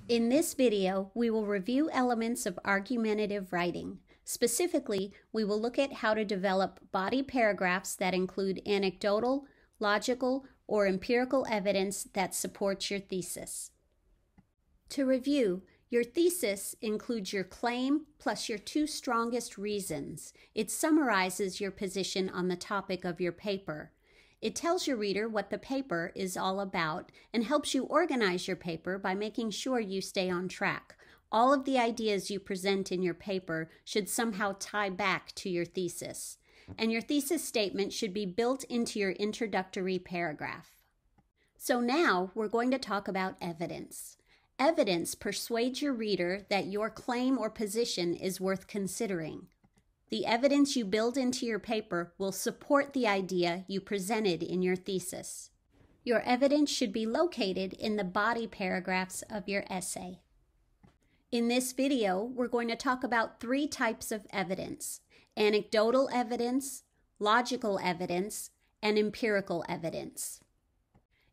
In this video, we will review elements of argumentative writing. Specifically, we will look at how to develop body paragraphs that include anecdotal, logical, or empirical evidence that supports your thesis. To review, your thesis includes your claim plus your two strongest reasons. It summarizes your position on the topic of your paper. It tells your reader what the paper is all about and helps you organize your paper by making sure you stay on track. All of the ideas you present in your paper should somehow tie back to your thesis, and your thesis statement should be built into your introductory paragraph. So now we're going to talk about evidence. Evidence persuades your reader that your claim or position is worth considering. The evidence you build into your paper will support the idea you presented in your thesis. Your evidence should be located in the body paragraphs of your essay. In this video, we're going to talk about three types of evidence: anecdotal evidence, logical evidence, and empirical evidence.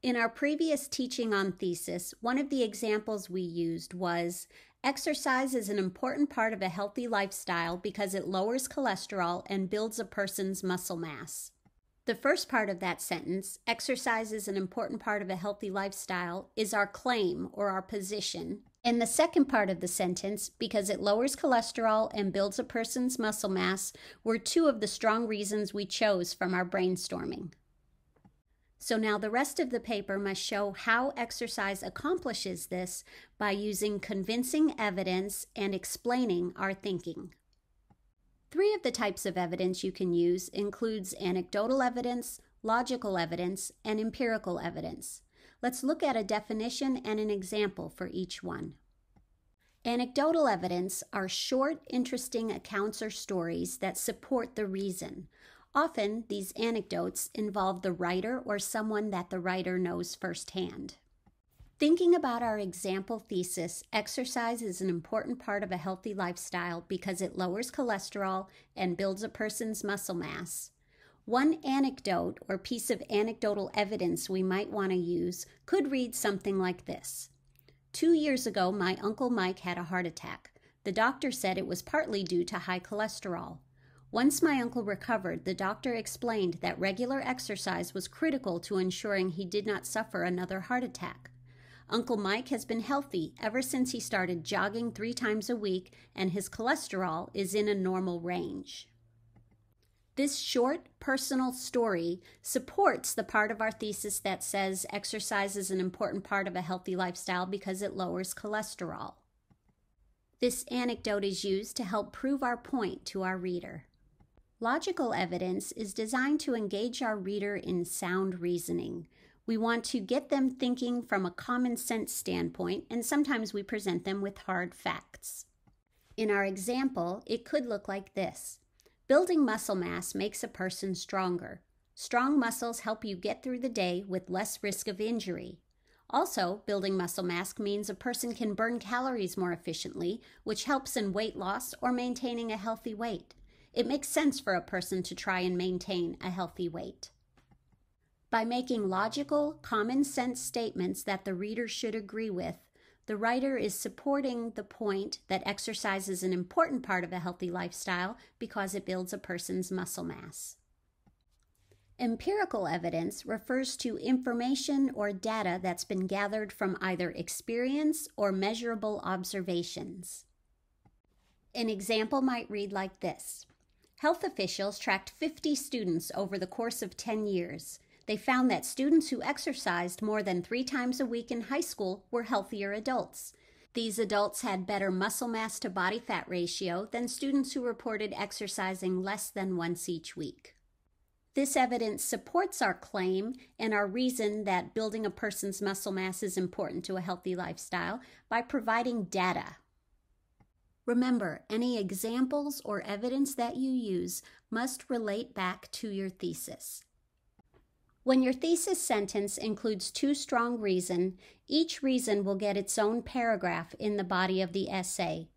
In our previous teaching on thesis, one of the examples we used was, exercise is an important part of a healthy lifestyle because it lowers cholesterol and builds a person's muscle mass. The first part of that sentence, exercise is an important part of a healthy lifestyle, is our claim or our position. And the second part of the sentence, because it lowers cholesterol and builds a person's muscle mass, were two of the strong reasons we chose from our brainstorming. So now the rest of the paper must show how exercise accomplishes this by using convincing evidence and explaining our thinking. Three of the types of evidence you can use includes anecdotal evidence, logical evidence, and empirical evidence. Let's look at a definition and an example for each one. Anecdotal evidence are short, interesting accounts or stories that support the reason. Often, these anecdotes involve the writer or someone that the writer knows firsthand. Thinking about our example thesis, exercise is an important part of a healthy lifestyle because it lowers cholesterol and builds a person's muscle mass. One anecdote or piece of anecdotal evidence we might want to use could read something like this. 2 years ago, my Uncle Mike had a heart attack. The doctor said it was partly due to high cholesterol. Once my uncle recovered, the doctor explained that regular exercise was critical to ensuring he did not suffer another heart attack. Uncle Mike has been healthy ever since he started jogging 3 times a week, and his cholesterol is in a normal range. This short, personal story supports the part of our thesis that says exercise is an important part of a healthy lifestyle because it lowers cholesterol. This anecdote is used to help prove our point to our reader. Logical evidence is designed to engage our reader in sound reasoning. We want to get them thinking from a common sense standpoint, and sometimes we present them with hard facts. In our example, it could look like this. Building muscle mass makes a person stronger. Strong muscles help you get through the day with less risk of injury. Also, building muscle mass means a person can burn calories more efficiently, which helps in weight loss or maintaining a healthy weight. It makes sense for a person to try and maintain a healthy weight. By making logical, common-sense statements that the reader should agree with, the writer is supporting the point that exercise is an important part of a healthy lifestyle because it builds a person's muscle mass. Empirical evidence refers to information or data that's been gathered from either experience or measurable observations. An example might read like this. Health officials tracked 50 students over the course of 10 years. They found that students who exercised more than 3 times a week in high school were healthier adults. These adults had better muscle mass to body fat ratio than students who reported exercising less than once each week. This evidence supports our claim and our reason that building a person's muscle mass is important to a healthy lifestyle by providing data. Remember, any examples or evidence that you use must relate back to your thesis. When your thesis sentence includes 2 strong reasons, each reason will get its own paragraph in the body of the essay.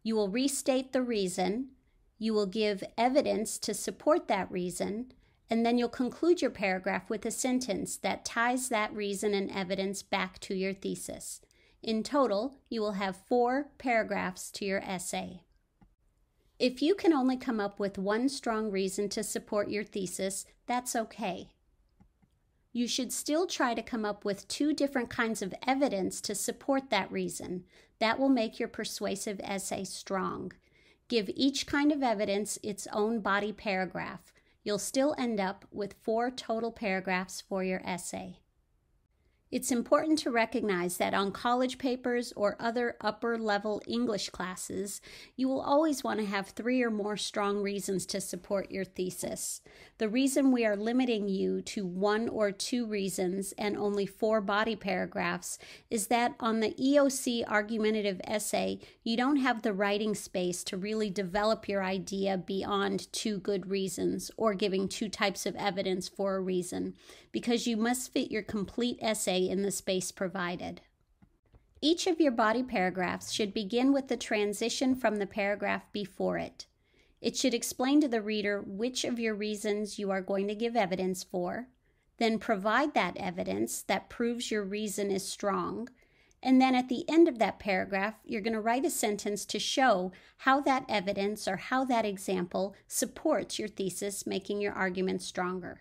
You will restate the reason, you will give evidence to support that reason, and then you'll conclude your paragraph with a sentence that ties that reason and evidence back to your thesis. In total, you will have 4 paragraphs to your essay. If you can only come up with one strong reason to support your thesis, that's okay. You should still try to come up with 2 different kinds of evidence to support that reason. That will make your persuasive essay strong. Give each kind of evidence its own body paragraph. You'll still end up with 4 total paragraphs for your essay. It's important to recognize that on college papers or other upper-level English classes, you will always want to have 3 or more strong reasons to support your thesis. The reason we are limiting you to 1 or 2 reasons and only 4 body paragraphs is that on the EOC argumentative essay, you don't have the writing space to really develop your idea beyond 2 good reasons or giving 2 types of evidence for a reason, because you must fit your complete essay in the space provided. Each of your body paragraphs should begin with the transition from the paragraph before it. It should explain to the reader which of your reasons you are going to give evidence for, then provide that evidence that proves your reason is strong, and then at the end of that paragraph, you're going to write a sentence to show how that evidence or how that example supports your thesis, making your argument stronger.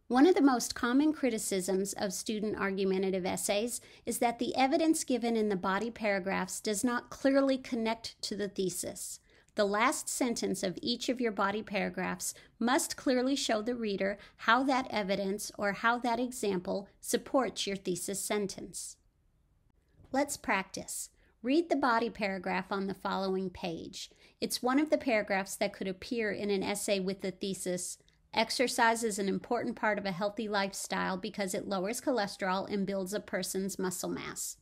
One of the most common criticisms of student argumentative essays is that the evidence given in the body paragraphs does not clearly connect to the thesis. The last sentence of each of your body paragraphs must clearly show the reader how that evidence or how that example supports your thesis sentence. Let's practice. Read the body paragraph on the following page. It's one of the paragraphs that could appear in an essay with the thesis, "Exercise is an important part of a healthy lifestyle because it lowers cholesterol and builds a person's muscle mass."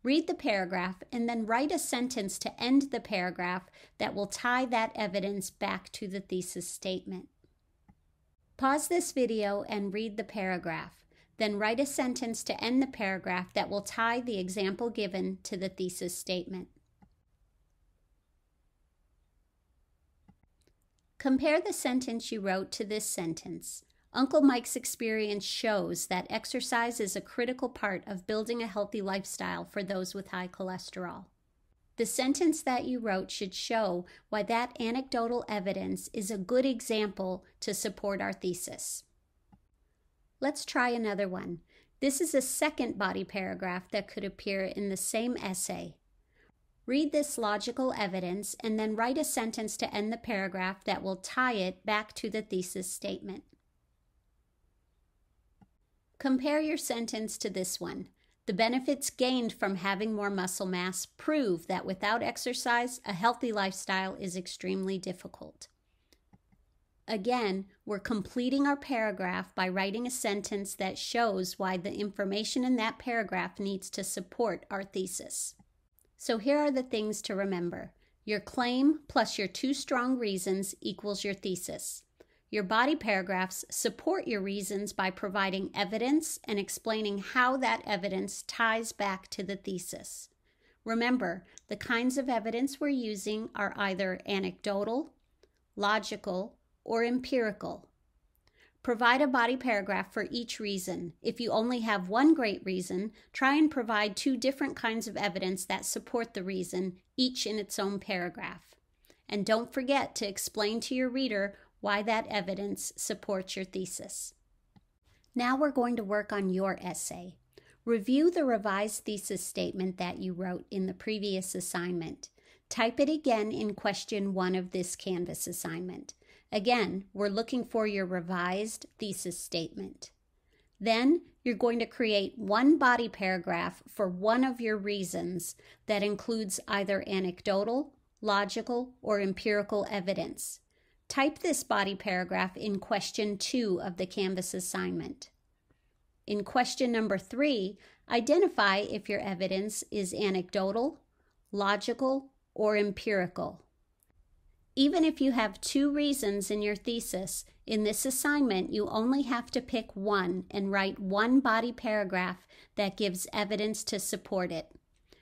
Read the paragraph and then write a sentence to end the paragraph that will tie that evidence back to the thesis statement. Pause this video and read the paragraph. Then write a sentence to end the paragraph that will tie the example given to the thesis statement. Compare the sentence you wrote to this sentence. Uncle Mike's experience shows that exercise is a critical part of building a healthy lifestyle for those with high cholesterol. The sentence that you wrote should show why that anecdotal evidence is a good example to support our thesis. Let's try another one. This is a second body paragraph that could appear in the same essay. Read this logical evidence and then write a sentence to end the paragraph that will tie it back to the thesis statement. Compare your sentence to this one. The benefits gained from having more muscle mass prove that without exercise, a healthy lifestyle is extremely difficult. Again, we're completing our paragraph by writing a sentence that shows why the information in that paragraph needs to support our thesis. So here are the things to remember. Your claim plus your 2 strong reasons equals your thesis. Your body paragraphs support your reasons by providing evidence and explaining how that evidence ties back to the thesis. Remember, the kinds of evidence we're using are either anecdotal, logical, or empirical. Provide a body paragraph for each reason. If you only have one great reason, try and provide 2 different kinds of evidence that support the reason, each in its own paragraph. And don't forget to explain to your reader why that evidence supports your thesis. Now we're going to work on your essay. Review the revised thesis statement that you wrote in the previous assignment. Type it again in question 1 of this Canvas assignment. Again, we're looking for your revised thesis statement. Then you're going to create 1 body paragraph for one of your reasons that includes either anecdotal, logical, or empirical evidence. Type this body paragraph in question 2 of the Canvas assignment. In question number 3, identify if your evidence is anecdotal, logical, or empirical. Even if you have 2 reasons in your thesis, in this assignment you only have to pick one and write 1 body paragraph that gives evidence to support it.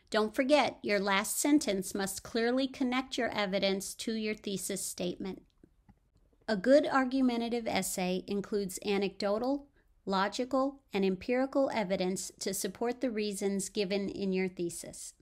Don't forget, your last sentence must clearly connect your evidence to your thesis statement. A good argumentative essay includes anecdotal, logical, and empirical evidence to support the reasons given in your thesis.